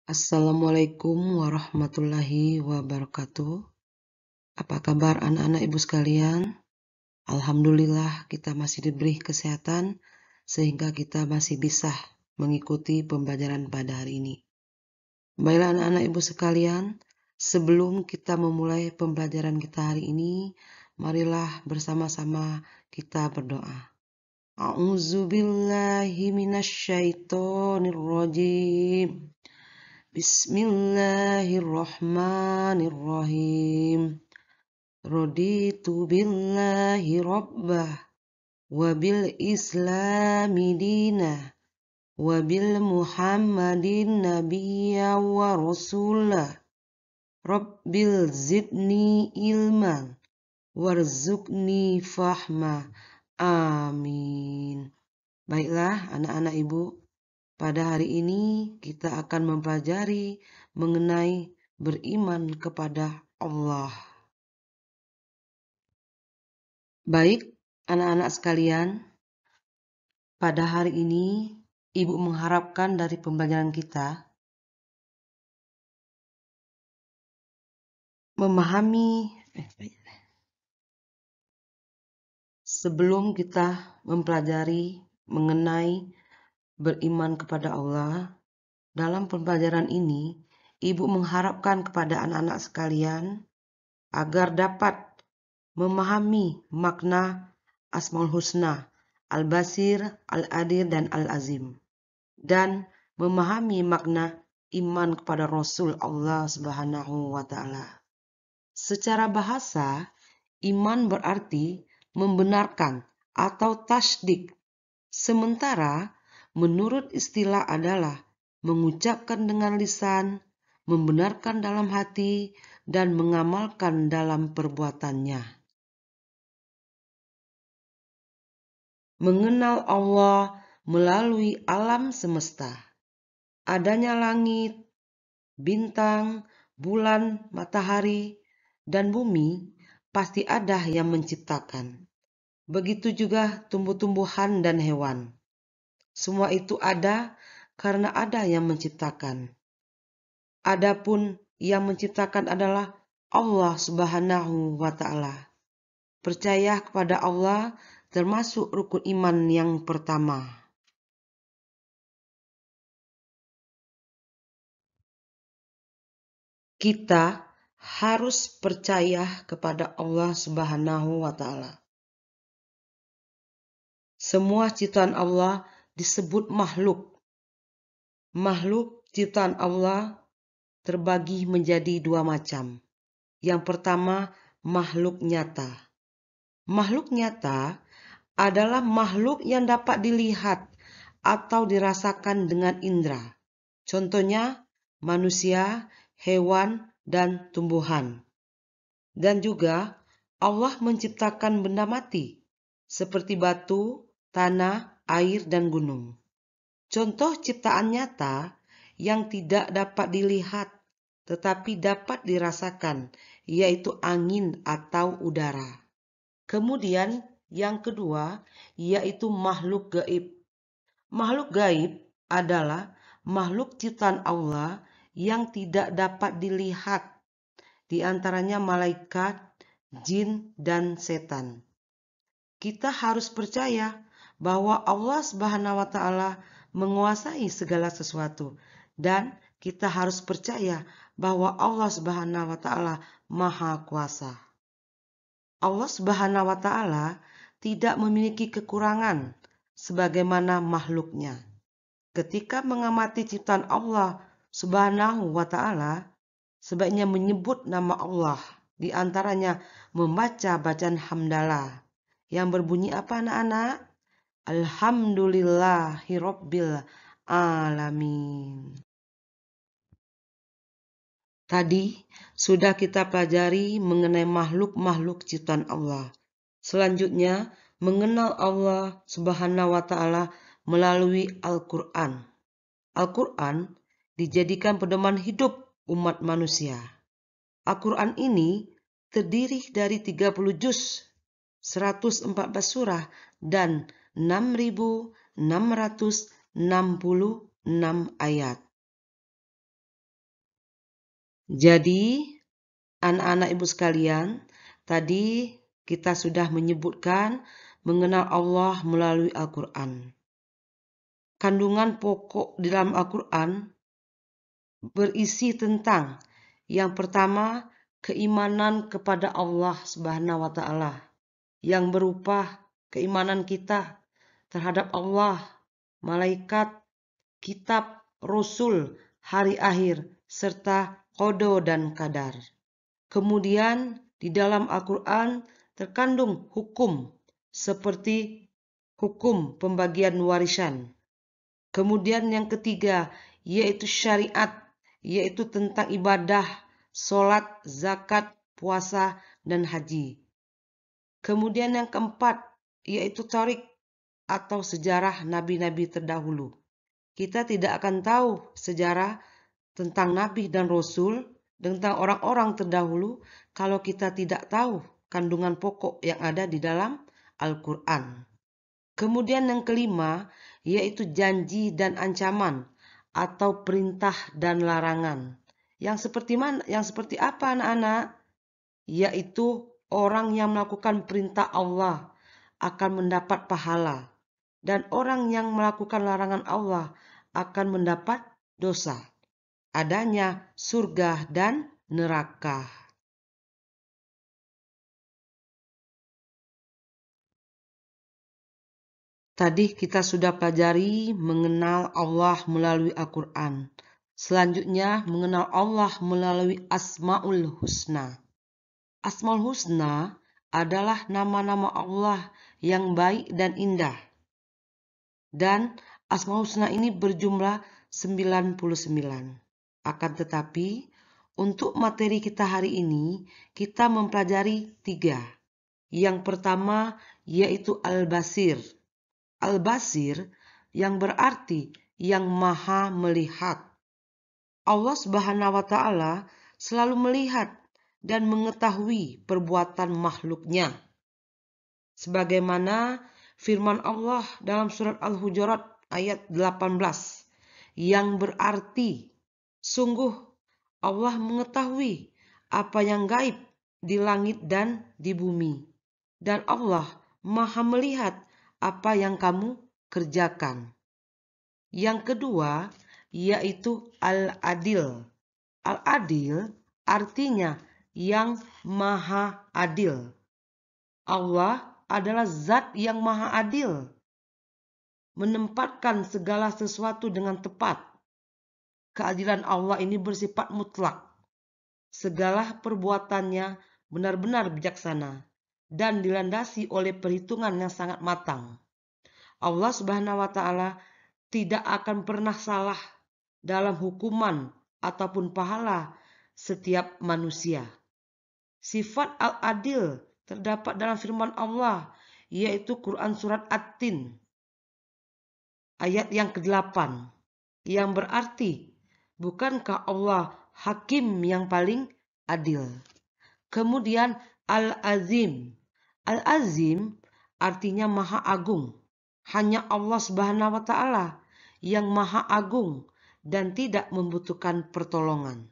Assalamualaikum warahmatullahi wabarakatuh. Apa kabar anak-anak ibu sekalian? Alhamdulillah kita masih diberi kesehatan sehingga kita masih bisa mengikuti pembelajaran pada hari ini. Baiklah anak-anak ibu sekalian, sebelum kita memulai pembelajaran kita hari ini, marilah bersama-sama kita berdoa. A'udzubillahi minasyaitonirrajim. Bismillahirrahmanirrahim. Raditu billahi rabbah wa bil islami dinah wa bil muhammadin nabiyya wa rasulah. Rabbil zidni ilman warzuqni fahma. Amin. Baiklah anak-anak ibu, pada hari ini kita akan mempelajari mengenai beriman kepada Allah. Baik, anak-anak sekalian, pada hari ini Ibu mengharapkan dari pembelajaran kita memahami sebelum kita mempelajari mengenai beriman kepada Allah. Dalam pembelajaran ini, Ibu mengharapkan kepada anak-anak sekalian agar dapat memahami makna Asmaul Husna, Al-Basir, Al-Adir, dan Al-Azim, dan memahami makna iman kepada Rasul Allah Subhanahu wa Ta'ala. Secara bahasa, iman berarti membenarkan atau tasdik, sementara menurut istilah adalah mengucapkan dengan lisan, membenarkan dalam hati, dan mengamalkan dalam perbuatannya. Mengenal Allah melalui alam semesta. Adanya langit, bintang, bulan, matahari, dan bumi pasti ada yang menciptakan. Begitu juga tumbuh-tumbuhan dan hewan. Semua itu ada karena ada yang menciptakan. Adapun yang menciptakan adalah Allah Subhanahu wa Ta'ala. Percaya kepada Allah termasuk rukun iman yang pertama. Kita harus percaya kepada Allah Subhanahu wa Ta'ala. Semua ciptaan Allah disebut makhluk. Makhluk ciptaan Allah terbagi menjadi dua macam. Yang pertama, makhluk nyata. Makhluk nyata adalah makhluk yang dapat dilihat atau dirasakan dengan indera. Contohnya manusia, hewan, dan tumbuhan. Dan juga Allah menciptakan benda mati seperti batu, tanah, air, dan gunung. Contoh ciptaan nyata yang tidak dapat dilihat tetapi dapat dirasakan, yaitu angin atau udara. Kemudian yang kedua yaitu makhluk gaib. Makhluk gaib adalah makhluk ciptaan Allah yang tidak dapat dilihat, di antaranya malaikat, jin, dan setan. Kita harus percaya bahwa Allah Subhanahu wa Ta'ala menguasai segala sesuatu, dan kita harus percaya bahwa Allah Subhanahu wa Ta'ala Maha Kuasa. Allah Subhanahu wa Ta'ala tidak memiliki kekurangan sebagaimana makhluknya. Ketika mengamati ciptaan Allah Subhanahu wa Ta'ala, sebaiknya menyebut nama Allah, di antaranya membaca bacaan hamdalah yang berbunyi apa anak-anak? Alhamdulillahirabbil alamin. Tadi sudah kita pelajari mengenai makhluk-makhluk ciptaan Allah. Selanjutnya, mengenal Allah Subhanahu wa Ta'ala melalui Al-Quran. Al-Quran dijadikan pedoman hidup umat manusia. Al-Quran ini terdiri dari 30 juz, 114 surah, dan 6.666 ayat. Jadi, anak-anak ibu sekalian, tadi kita sudah menyebutkan mengenal Allah melalui Al-Quran. Kandungan pokok di dalam Al-Quran berisi tentang yang pertama, keimanan kepada Allah Subhanahu wa taala yang berupa keimanan kita terhadap Allah, malaikat, kitab, rasul, hari akhir, serta qada dan qadar. Kemudian di dalam Al-Quran terkandung hukum seperti hukum pembagian warisan. Kemudian yang ketiga yaitu syariat, yaitu tentang ibadah, sholat, zakat, puasa, dan haji. Kemudian yang keempat yaitu tarik atau sejarah nabi-nabi terdahulu. Kita tidak akan tahu sejarah tentang nabi dan rasul, tentang orang-orang terdahulu kalau kita tidak tahu kandungan pokok yang ada di dalam Al-Quran. Kemudian yang kelima yaitu janji dan ancaman atau perintah dan larangan. Yang seperti apa anak-anak? Yaitu orang yang melakukan perintah Allah akan mendapat pahala dan orang yang melakukan larangan Allah akan mendapat dosa. Adanya surga dan neraka. Tadi kita sudah pelajari mengenal Allah melalui Al-Quran. Selanjutnya mengenal Allah melalui Asmaul Husna. Asmaul Husna adalah nama-nama Allah yang baik dan indah. Dan Asmaul Husna ini berjumlah 99. Akan tetapi, untuk materi kita hari ini, kita mempelajari 3. Yang pertama yaitu Al-Basir. Al-Basir yang berarti yang maha melihat. Allah Subhanahu wa taala selalu melihat dan mengetahui perbuatan makhluknya. Sebagaimana firman Allah dalam surat Al-Hujurat ayat 18 yang berarti sungguh Allah mengetahui apa yang gaib di langit dan di bumi. Dan Allah maha melihat apa yang kamu kerjakan. Yang kedua yaitu Al-Adil. Al-Adil artinya yang maha adil. Allah adalah zat yang maha adil, menempatkan segala sesuatu dengan tepat. Keadilan Allah ini bersifat mutlak. Segala perbuatannya benar-benar bijaksana dan dilandasi oleh perhitungan yang sangat matang. Allah Subhanahu wa taala tidak akan pernah salah dalam hukuman ataupun pahala setiap manusia. Sifat al-adil terdapat dalam firman Allah, yaitu Quran surat At-Tin ayat yang ke-8 yang berarti, bukankah Allah hakim yang paling adil? Kemudian Al-Azim. Al-Azim artinya maha agung. Hanya Allah Subhanahu wa taala yang maha agung dan tidak membutuhkan pertolongan.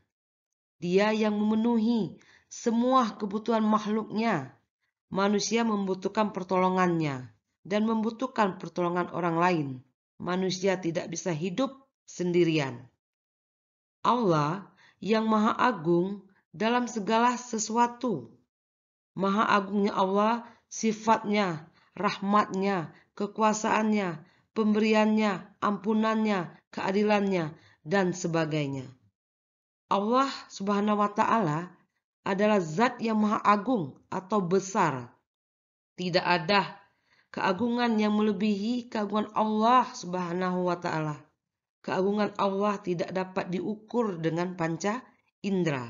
Dia yang memenuhi semua kebutuhan makhluknya. Manusia membutuhkan pertolongannya dan membutuhkan pertolongan orang lain. Manusia tidak bisa hidup sendirian. Allah yang maha agung dalam segala sesuatu. Maha agungnya Allah, sifatnya, rahmatnya, kekuasaannya, pemberiannya, ampunannya, keadilannya, dan sebagainya. Allah Subhanahu wa taala adalah zat yang maha agung atau besar. Tidak ada keagungan yang melebihi keagungan Allah Subhanahu wa taala. Keagungan Allah tidak dapat diukur dengan panca indera.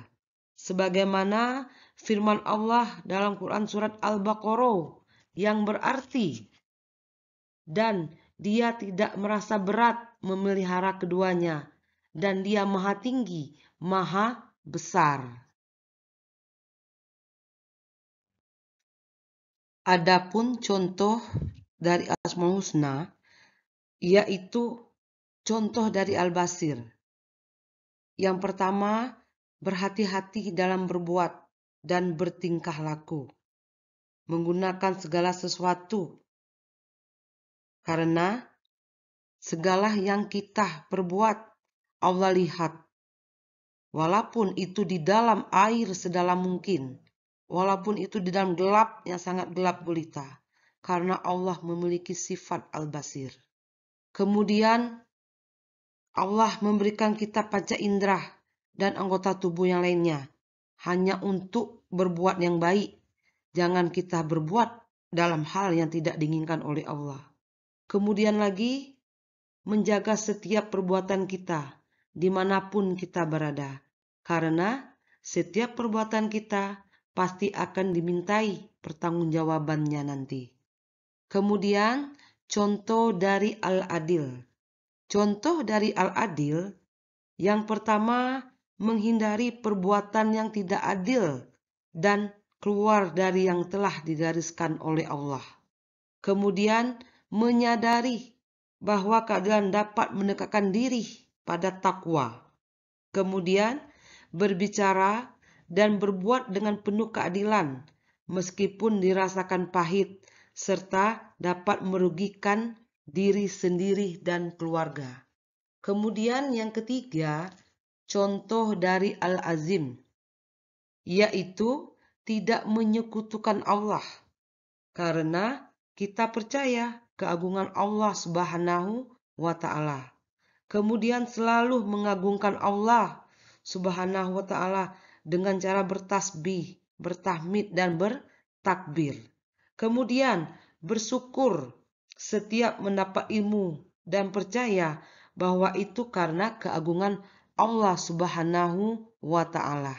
Sebagaimana firman Allah dalam Quran surat Al-Baqarah yang berarti, dan dia tidak merasa berat memelihara keduanya, dan dia maha tinggi, maha besar. Adapun contoh dari Asmaul Husna, yaitu contoh dari Al-Basir. Yang pertama berhati-hati dalam berbuat dan bertingkah laku, menggunakan segala sesuatu, karena segala yang kita perbuat Allah lihat, walaupun itu di dalam air sedalam mungkin, walaupun itu di dalam gelap yang sangat gelap gulita, karena Allah memiliki sifat Al-Basir. Kemudian Allah memberikan kita panca indera dan anggota tubuh yang lainnya hanya untuk berbuat yang baik. Jangan kita berbuat dalam hal yang tidak diinginkan oleh Allah. Kemudian lagi, menjaga setiap perbuatan kita dimanapun kita berada, karena setiap perbuatan kita pasti akan dimintai pertanggungjawabannya nanti. Kemudian contoh dari Al-Adil. Contoh dari Al-Adil, yang pertama, menghindari perbuatan yang tidak adil dan keluar dari yang telah digariskan oleh Allah. Kemudian, menyadari bahwa keadilan dapat mendekatkan diri pada takwa. Kemudian, berbicara dan berbuat dengan penuh keadilan, meskipun dirasakan pahit, serta dapat merugikan diri sendiri dan keluarga. Kemudian yang ketiga, contoh dari Al-Azim, yaitu tidak menyekutukan Allah, karena kita percaya keagungan Allah Subhanahu wa Ta'ala. Kemudian selalu mengagungkan Allah Subhanahu wa Ta'ala dengan cara bertasbih, bertahmid, dan bertakbir. Kemudian bersyukur setiap mendapat ilmu dan percaya bahwa itu karena keagungan Allah Subhanahu wa Ta'ala.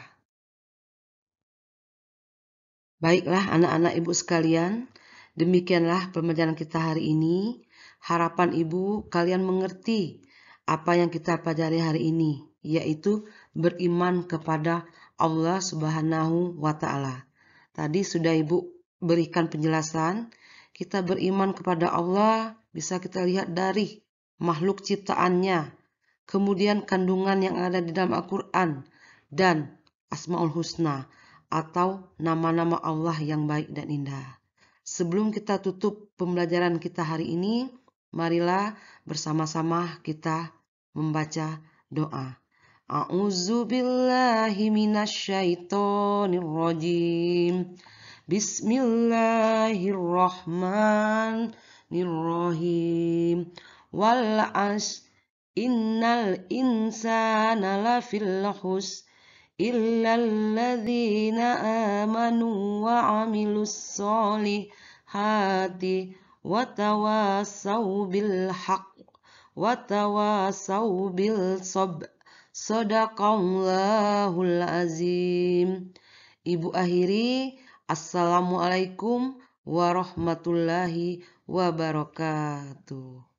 Baiklah anak-anak ibu sekalian, demikianlah pembelajaran kita hari ini. Harapan ibu kalian mengerti apa yang kita pelajari hari ini, yaitu beriman kepada Allah Subhanahu wa Ta'ala. Tadi sudah ibu berikan penjelasan, kita beriman kepada Allah bisa kita lihat dari makhluk ciptaannya, kemudian kandungan yang ada di dalam Al-Quran, dan Asmaul Husna atau nama-nama Allah yang baik dan indah. Sebelum kita tutup pembelajaran kita hari ini, marilah bersama-sama kita membaca doa. A'udzu billahi minasyaitonir rajim. Bismillahirrahmanirrahim. Wal 'ashr innal insana lafil khusr illalladzina amanu wa 'amilus sholihati wa tawasaw bil haqq wa tawasaw bil sabr. Shadaqallahul azim. Ibu akhiri, Assalamualaikum warahmatullahi wabarakatuh.